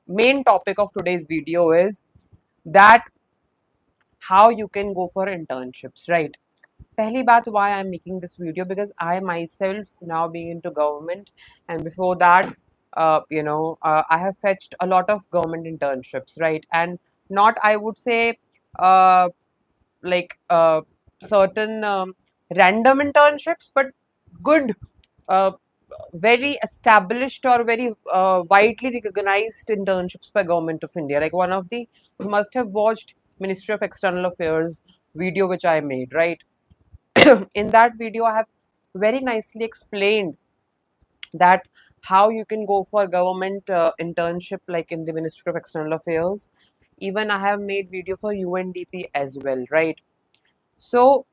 main topic of today's video is that how you can go for internships, right? Pehli baat, why I'm making this video, because I myself now being into government, and before that, I have fetched a lot of government internships, right? And not, I would say, uh, like certain random internships, but good, uh, very established or very widely recognized internships by Government of India. Like one of the, you must have watched Ministry of External Affairs video which I made, right? In that video, I have very nicely explained that how you can go for government internship, like in the Ministry of External Affairs. Even I have made video for UNDP as well, right? So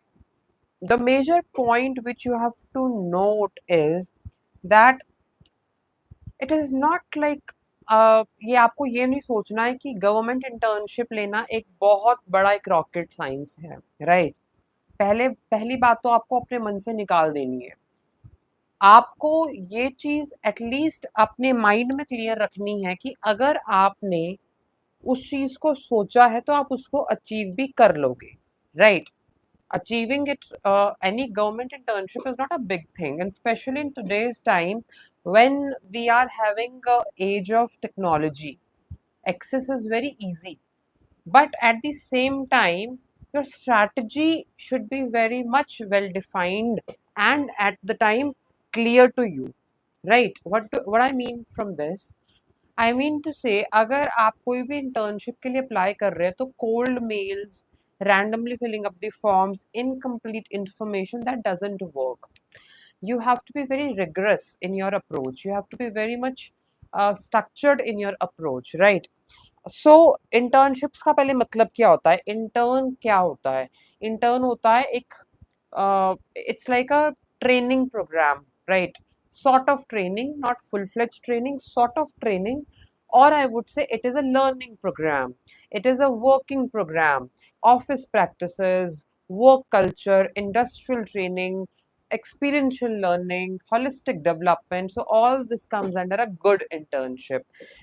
the major point which you have to note is that it is not like ये आपको ये नहीं सोचना है कि government internship लेना एक बहुत बड़ा एक रॉकेट साइंस है, राइट? पहली बात तो आपको अपने मन से निकाल देनी है। आपको ये चीज एटलीस्ट अपने माइंड में क्लियर रखनी है कि अगर आपने उस चीज को सोचा है तो आप उसको अचीव भी कर लोगे, right? Achieving it, any government internship is not a big thing, and especially in today's time when we are having a age of technology, access is very easy. But at the same time, your strategy should be very much well defined and at the time clear to you, right? What I mean from this, I mean to say, अगर आप कोई भी internship के लिए apply कर रहे हैं तो cold mails, randomly filling up the forms, incomplete information, that doesn't work. You have to be very rigorous in your approach. You have to be very much structured in your approach, right? So internships का पहले मतलब क्या होता है? Intern क्या होता है? Intern होता है एक it's like a training program, right? Sort of training, not full-fledged training, sort of training, or I would say it is a learning program. It is a working program, office practices, work culture, industrial training, experiential learning, holistic development. So all this comes under a good internship.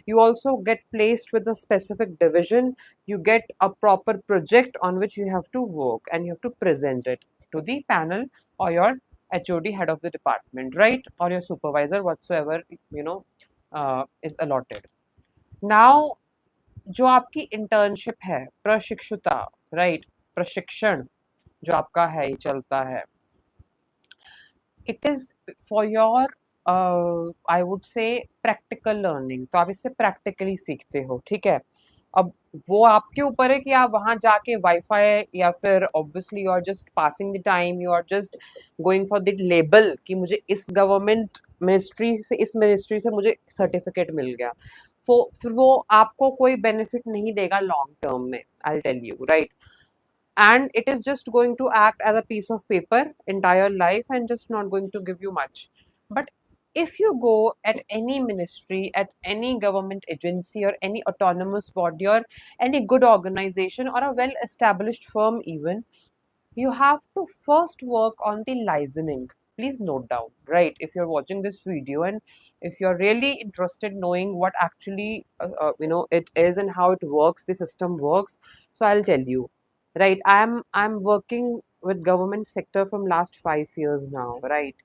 You also get placed with a specific division. You get a proper project on which you have to work and you have to present it to the panel or your HOD, head of the department, right? Or your supervisor, whatsoever, is allotted. Now, जो आपकी internship है, प्रशिक्षुता, right? प्रशिक्षण जो आपका है, ये चलता है, it is for your I would से प्रैक्टिकल लर्निंग। तो आप इससे प्रैक्टिकली सीखते हो, ठीक है? अब वो आपके ऊपर है कि आप वहां जाके वाईफाई या फिर obviously you are just passing the time, you are just going for the label कि मुझे इस गवर्नमेंट मिनिस्ट्री से, इस मिनिस्ट्री से मुझे सर्टिफिकेट मिल गया। फिर वो आपको कोई बेनिफिट नहीं देगा लॉन्ग टर्म में, I tell you, right? And it is just going to act as a piece of paper entire life and just not going to give you much. But if you go at any ministry, at any government agency or any autonomous body or any good organization or a well established firm even, you have to first work on the licensing. Please note down, right? If you're watching this video and if you're really interested knowing what actually it is and how it works, the system works, so I'll tell you, right? I'm working with government sector from last 5 years now, right?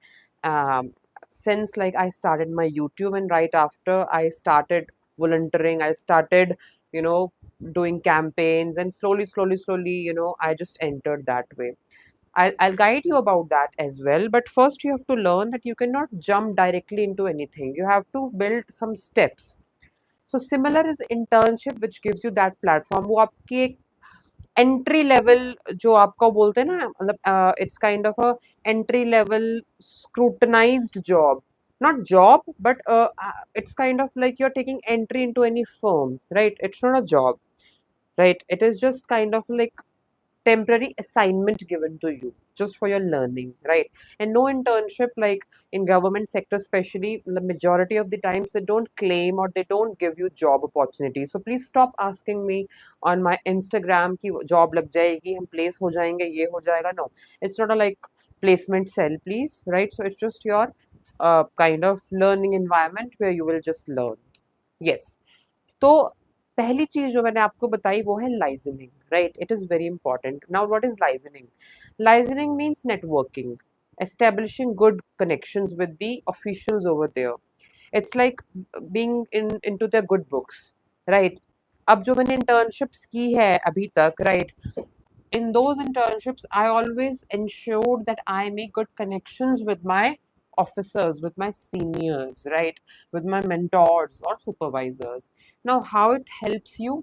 um, since like I started my YouTube, and right after I started volunteering, I started, you know, doing campaigns, and slowly, I just entered that way. I'll guide you about that as well. But first, you have to learn that you cannot jump directly into anything. You have to build some steps. So similar is internship, which gives you that platform. वो आपकी एक entry level जो आपका बोलते हैं ना, मतलब it's kind of a entry level scrutinized job. Not job, but it's kind of like you're taking entry into any firm, right? It's not a job, right? It is just kind of like temporary assignment given to you just for your learning, right? And no internship, like in government sector especially, the majority of the times they don't claim or they don't give you job opportunities. So please stop asking me on my Instagram ki job lag jayegi, hum place ho jayenge, ye ho jayega. No, it's not a like placement cell, please, right? So it's just your kind of learning environment where you will just learn. Yes. तो पहली चीज जो मैंने आपको बताई वो है liaisoning, right? It is very important. Now what is liaisoning? Liaisoning means networking, establishing good connections with the officials over there. It's like being into their good books, right? अब जो मैंने internships की है अभी तक, right? In those internships, I always ensured that I make good connections with my officers, with my seniors, right? With my mentors or supervisors. Now, how it helps you?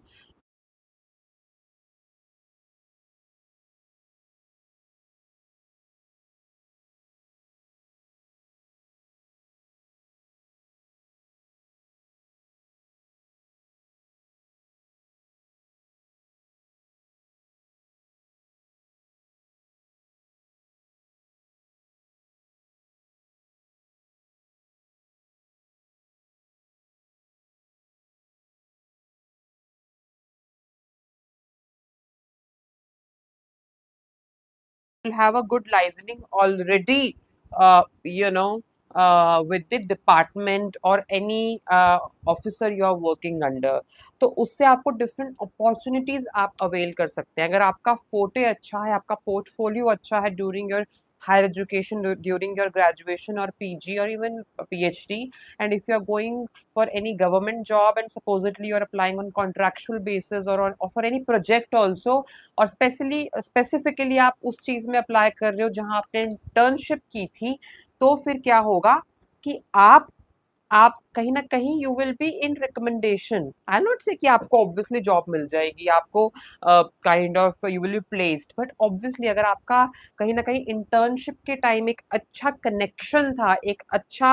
Will have a good licensing already, you know, with the department or any officer you are working under. तो उससे आपको different opportunities आप avail कर सकते हैं। अगर आपका फोटे अच्छा है, आपका पोर्टफोलियो अच्छा है during your higher education, during your graduation or PG or even a PhD, and if you are going for any government job and supposedly you are applying on contractual basis or for any project also, और specifically आप उस चीज में apply कर रहे हो जहां आपने इंटर्नशिप की थी, तो फिर क्या होगा कि आप कहीं ना कहीं you will be in recommendation. I not से कि आपको ऑब्वियसली जॉब मिल जाएगी, आपको kind of you will be placed, but obviously अगर आपका कहीं ना कहीं इंटर्नशिप के टाइम एक अच्छा कनेक्शन था, एक अच्छा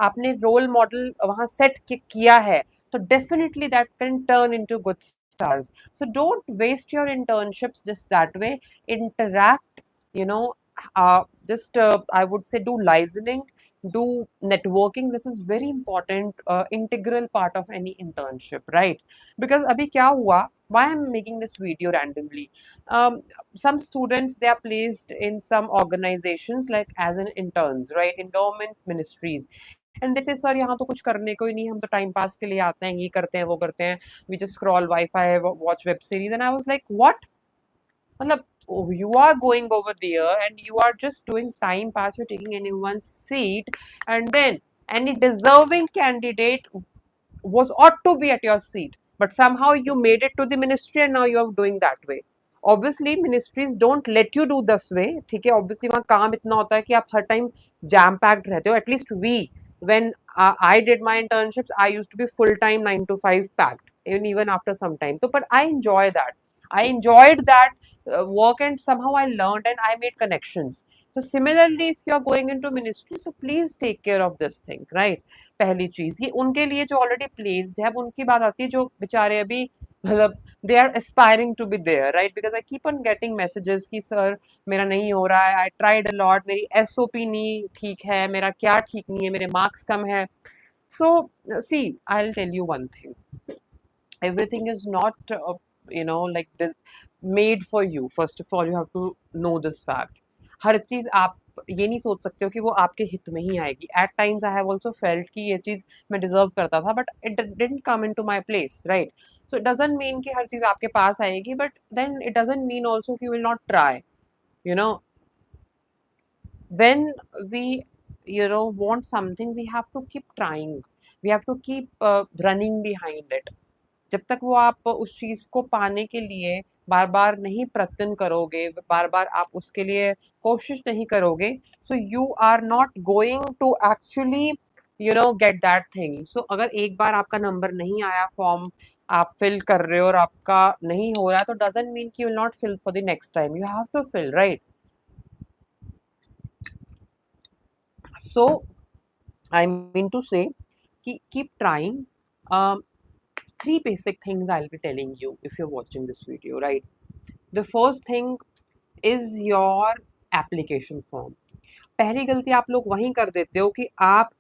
आपने रोल मॉडल वहां सेट किया है, तो definitely that can turn into good stars. So don't waste your internships just that way. Interact, you know, just I would say do listening, do networking. This is very important, integral part of any internship, right? Because abhi kya hua, why I'm making this video randomly? um, some students, they are placed in some organizations like as an interns, right, in government ministries, and this is sir यहाँ तो कुछ करने को ही नहीं, हम तो time pass के लिए आते हैं, ये करते हैं वो करते हैं, we just scroll wifi, watch web series, and I was like what, मतलब you are going over there and you are just doing time pass, you're taking anyone's seat, and then any deserving candidate was ought to be at your seat, but somehow you made it to the ministry and now you are doing that way. Obviously ministries don't let you do this way, ठीक है? Obviously वहाँ काम इतना होता है कि आप हर time jam packed रहते हो, at least we, when I did my internships, I used to be full time 9 to 5 packed, even after some time. So but I enjoyed that work, and somehow I learned and I made connections. So similarly, if you are going into ministry, so please take care of this thing, right? पहली चीज ये उनके लिए जो already placed है। अब उनकी बात आती है जो बेचारे अभी, मतलब they are aspiring to be there, right? Because I keep on getting messages कि सर मेरा नहीं हो रहा है, आई ट्राइड अ लॉट, मेरी एसओपी नहीं ठीक है, मेरा क्या ठीक नहीं है, मेरे मार्क्स कम है। So see, I will tell you one thing, everything is not like this made for you. First of all, you have to know this fact. हर चीज आप ये नहीं सोच सकते हो कि वो आपके हित में ही आएगी। At times I have also felt कि ये चीज मैं डिजर्व करता था, but it didn't come into my place, right? So it doesn't mean कि हर चीज आपके पास आएगी, but then it doesn't mean also कि you will not try, you know. when we want something, we have to keep trying, we have to keep running behind it. जब तक वो आप उस चीज को पाने के लिए बार बार नहीं प्रयत्न करोगे, बार बार आप उसके लिए कोशिश नहीं करोगे, so you are not going to actually get that thing. So अगर एक बार आपका नंबर नहीं आया, फॉर्म आप फिल कर रहे हो और आपका नहीं हो रहा, तो डजंट मीन कि you will not fill for the next time, you have to fill, right? So I mean to say, keep trying. Three basic things I'll be telling you if you're watching this video, right? The first thing is your application form. पहली गलती आप लोग वहीं कर देते हो कि आप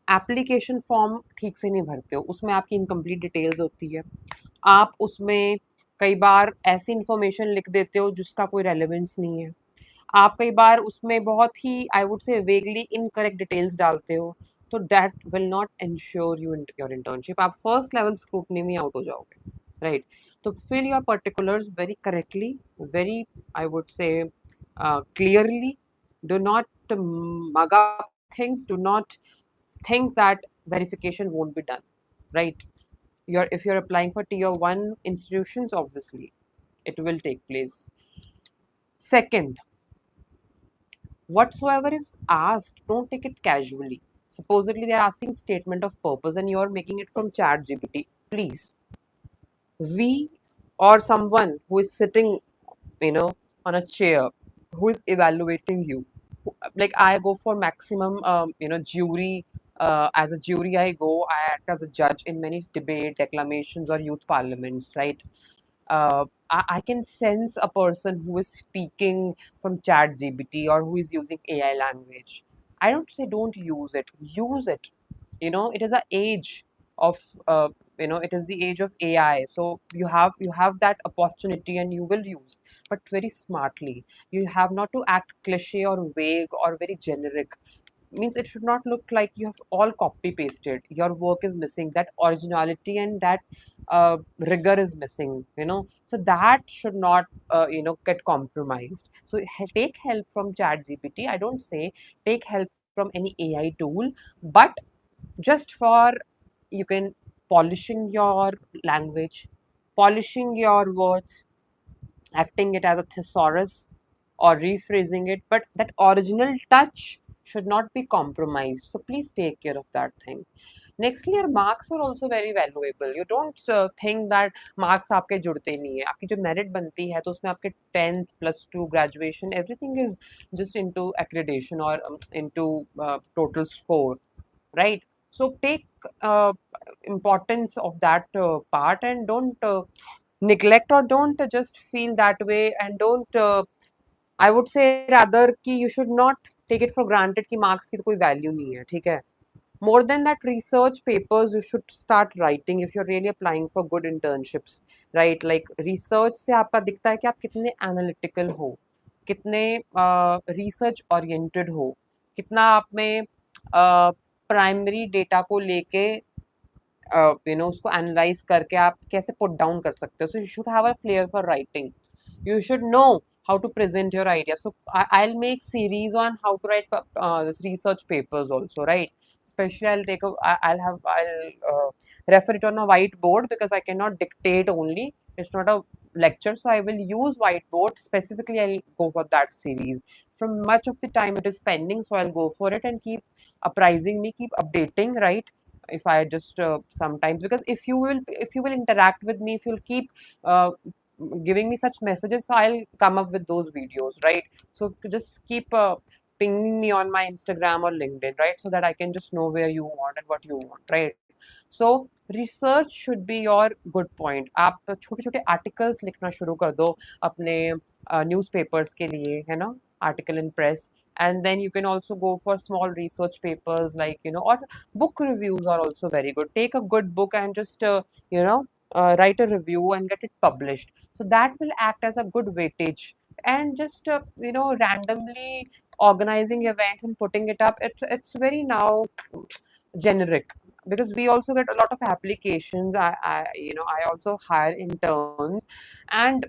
एप्लीकेशन फॉर्म ठीक से नहीं भरते हो, उसमें आपकी इनकम्प्लीट डिटेल्स होती है, आप उसमें कई बार ऐसी इंफॉर्मेशन लिख देते हो जिसका कोई रेलेवेंस नहीं है, आप कई बार उसमें बहुत ही I would say vaguely incorrect details डालते हो, तो that will not ensure you in your internship. आप first level scrutiny में out हो जाओगे, right? तो fill your particulars very correctly, very, I would say, clearly. Do not mug up things. Do not think that verification won't be done, right? If you're applying for tier one institutions, obviously it will take place. Second, whatsoever is asked, don't take it casually. Supposedly they're asking statement of purpose and you're making it from chat GPT. Please, we or someone who is sitting, you know, on a chair, who is evaluating you. Like I go for maximum, jury. As a jury, I act as a judge in many debate, declamations, or youth parliaments, right? I can sense a person who is speaking from chat GPT or who is using AI language. I don't say don't use it. Use it. It is a age of it is the age of AI. So you have that opportunity and you will use, but very smartly. You have not to act cliche or vague or very generic. Means it should not look like you have all copy pasted. Your work is missing that originality, and that rigor is missing, so that should not get compromised. So take help from chat gpt. I don't say take help from any AI tool, but just for you can polishing your language, polishing your words, acting it as a thesaurus or rephrasing it, but that original touch should not be compromised. So please take care of that thing. Nextly, your marks are also very valuable. You don't think that marks आपके जुड़ते नहीं है. आपकी जो merit बनती है तो उसमें आपके 10th plus 2 graduation everything is just into accreditation or into total score, right? So take importance of that part, and don't neglect, or don't just feel that way, and don't I would say rather कि you should not take it for granted कि marks की तो कोई value नहीं है, ठीक है? More than that, research papers you should start writing if you're really applying for good internships, right? Like research से आपका दिखता है कि आप कितने analytical हो, कितने research oriented हो, कितना आप में primary data को लेके उसको एनालाइज करके आप कैसे पुट डाउन कर सकते हो. So you should have a flare for writing. You should know how to present your idea. So I'll make series on how to write this research papers also, right? Especially I'll refer it on a whiteboard because I cannot dictate only. It's not a lecture, so I will use whiteboard. Specifically, I'll go for that series. From much of the time it is pending, so I'll go for it and keep apprising me, keep updating, right? If I just sometimes, because if you will interact with me, if you'll keep giving me such messages, so I'll come up with those videos, right? So just keep pinging me on my Instagram or LinkedIn, right? So that I can just know where you want and what you want, right? So research should be your good point. आप छोटे छोटे articles लिखना शुरू कर दो अपने newspapers के लिए, है ना? Article in press. And then you can also go for small research papers, like, or book reviews are also very good. Take a good book and just write a review and get it published. So that will act as a good weightage. And just randomly organizing events and putting it up, it's very now generic, because we also get a lot of applications. I also hire interns, and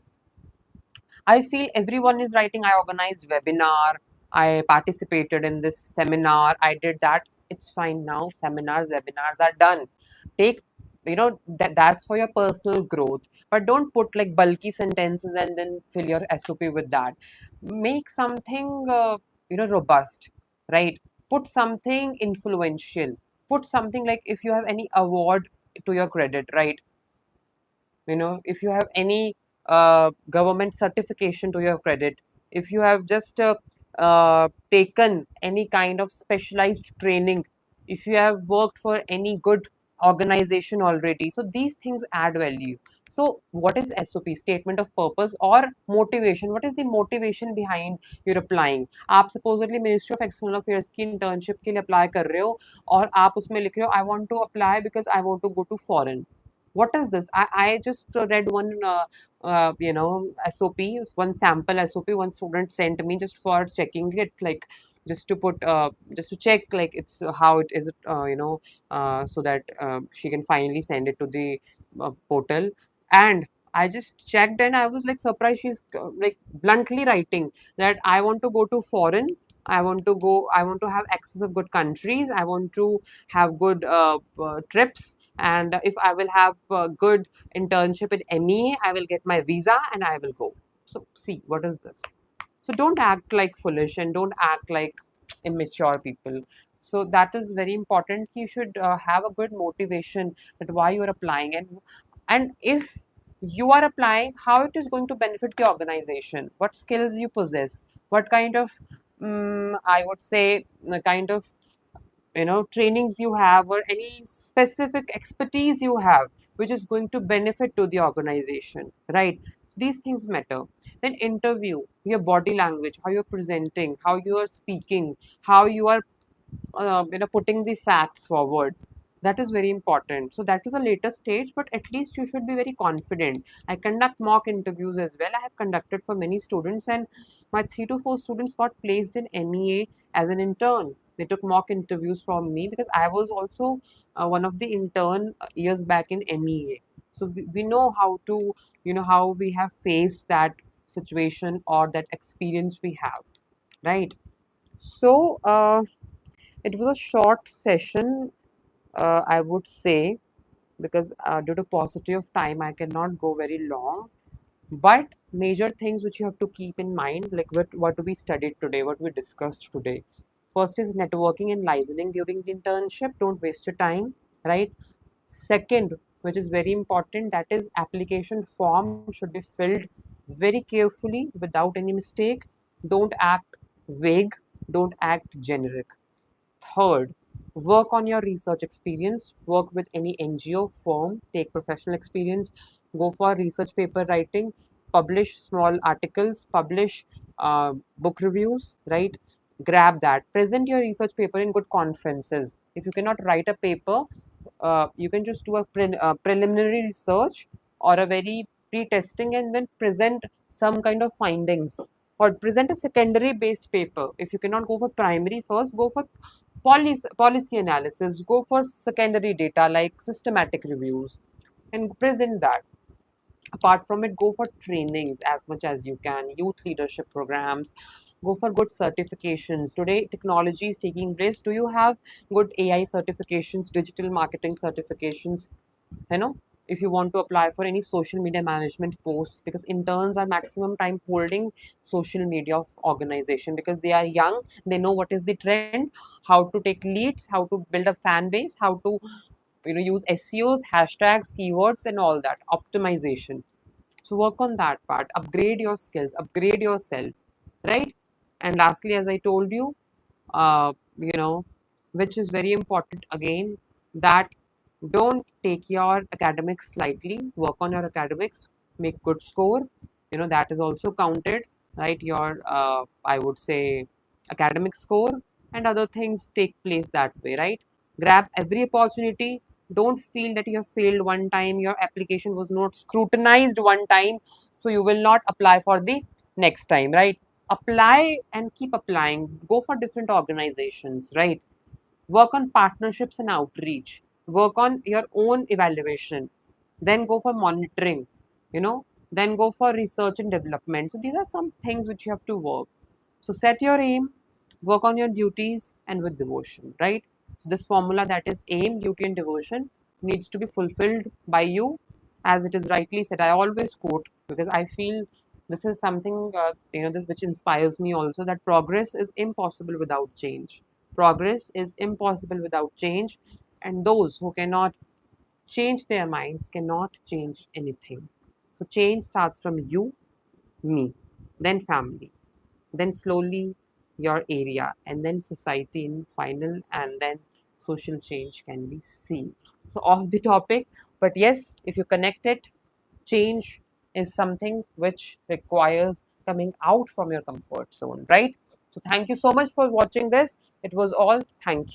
I feel everyone is writing. I organized webinar. I participated in this seminar. I did that. It's fine now. Seminars, webinars are done. Take, that's for your personal growth. But don't put like bulky sentences and then fill your SOP with that. Make something, robust, right? Put something influential. Put something like if you have any award to your credit, right? If you have any government certification to your credit, if you have just taken any kind of specialized training, if you have worked for any good organization already, so these things add value. So what is SOP? Statement of purpose or motivation. What is the motivation behind your applying? आप supposedly Ministry of External Affairs की internship के लिए apply कर रहे हो और आप उसमें लिख रहे हो I want to apply because I want to go to foreign. What is this? I just read one SOP, one sample SOP one student sent me just for checking it, like just to put just to check like it's how it is, so that she can finally send it to the portal. And I just checked and I was like surprised. She's like bluntly writing that I want to go to foreign. I want to have access of good countries. I want to have good trips. And if I will have good internship in MEA, I will get my visa and I will go. So see, what is this? So don't act like foolish and don't act like immature people. So that is very important. You should have a good motivation that why you are applying, and if you are applying, how it is going to benefit the organization, what skills you possess, what kind of I would say the kind of trainings you have or any specific expertise you have which is going to benefit to the organization, right? So these things matter. Then interview, your body language, how you're presenting, how you are speaking, how you are putting the facts forward, that is very important. So that is a later stage, but at least you should be very confident. I conduct mock interviews as well. I have conducted for many students, and my 3 to 4 students got placed in MEA as an intern. They took mock interviews from me because I was also one of the intern years back in MEA. So we know how to, how we have faced that situation or that experience we have, right? So it was a short session, I would say, because due to paucity of time, I cannot go very long. But major things which you have to keep in mind, like what we studied today, what we discussed today. First is networking and listening during the internship. Don't waste your time, right? Second, which is very important, that is application form should be filled very carefully without any mistake. Don't act vague. Don't act generic. Third, work on your research experience, work with any NGO firm, take professional experience, go for research paper writing, publish small articles, publish book reviews, right? Grab that. Present your research paper in good conferences. If you cannot write a paper, you can just do a preliminary research or a very pre-testing and then present some kind of findings or present a secondary based paper. If you cannot go for primary first, go for policy analysis, go for secondary data like systematic reviews and present that. Apart from it, go for trainings as much as you can, youth leadership programs, go for good certifications. Today technology is taking place. Do you have good AI certifications, digital marketing certifications? you know if you want to apply for any social media management posts, because interns are maximum time holding social media of organization because they are young, they know what is the trend, how to take leads, how to build a fan base, how to use SEOs, hashtags, keywords and all that optimization. So work on that part, upgrade your skills, upgrade yourself, right? And lastly, as I told you, uh, you know, which is very important again, that don't take your academics slightly. Work on your academics, make good score. That is also counted, right? Your, I would say, academic score and other things take place that way, right? Grab every opportunity. Don't feel that you have failed one time, your application was not scrutinized one time, so you will not apply for the next time, right? Apply and keep applying. Go for different organizations, right? Work on partnerships and outreach. Work on your own evaluation. Then go for monitoring, you know, then go for research and development. So these are some things which you have to work. So set your aim, work on your duties and with devotion, right? So this formula, that is aim, duty and devotion, needs to be fulfilled by you, as it is rightly said. I always quote because I feel this is something which inspires me also, that progress is impossible without change. Progress is impossible without change, and those who cannot change their minds cannot change anything. So change starts from you, me, then family, then slowly your area, and then society in final, and then social change can be seen. So off the topic, but yes, if you connect it, change is something which requires coming out from your comfort zone, right? So thank you so much for watching this. It was all. Thank you.